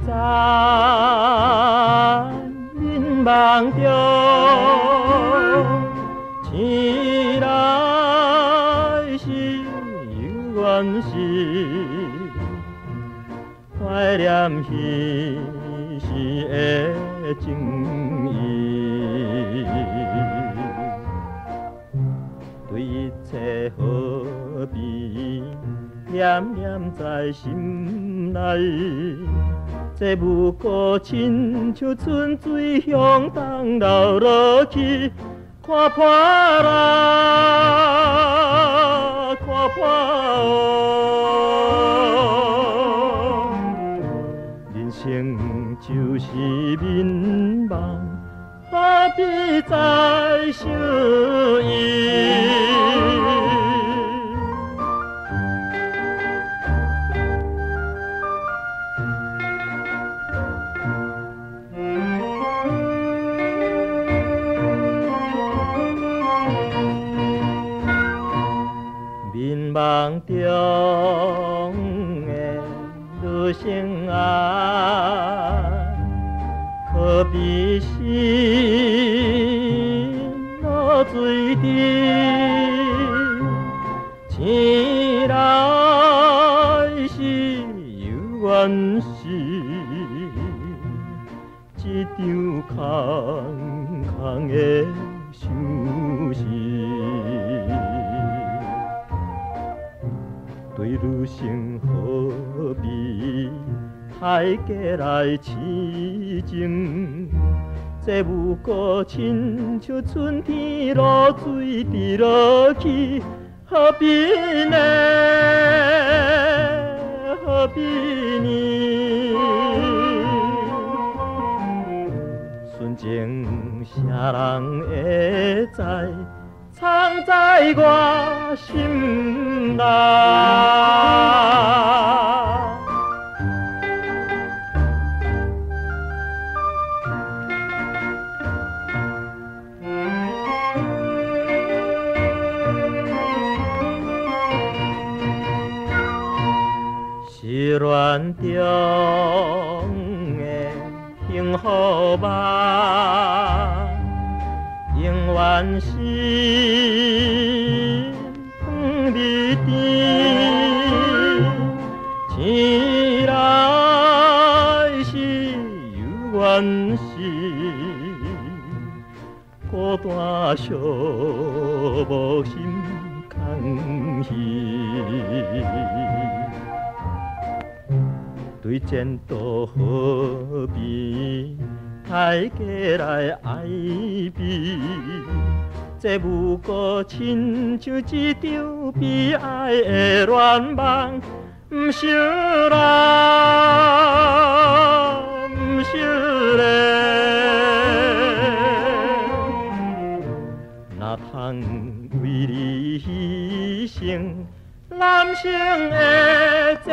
在民梦中，醒来是有缘时，怀念彼时的情谊，对一切何必念念在心内？这不过亲像春水向东流落去，看破人，看破梦，人生就是迷茫，何必再相依？梦中的女性啊，可比心落水滴，醒来是有缘时，一场空空的相思。对女性何必太过来痴情？这不过亲像春天露水滴落去，何必呢？何必呢？纯情啥人会知？藏在我心内。失恋中的幸福梦，永远是远离甜，醒来是有缘时，孤单寂寞心空虚。对前途何必太过来哀悲？这不过亲像一场悲哀的恋梦，不惜人，不惜人，哪通为你牺牲男性的前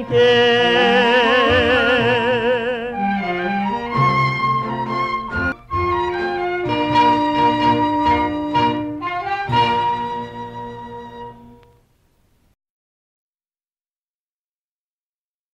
提？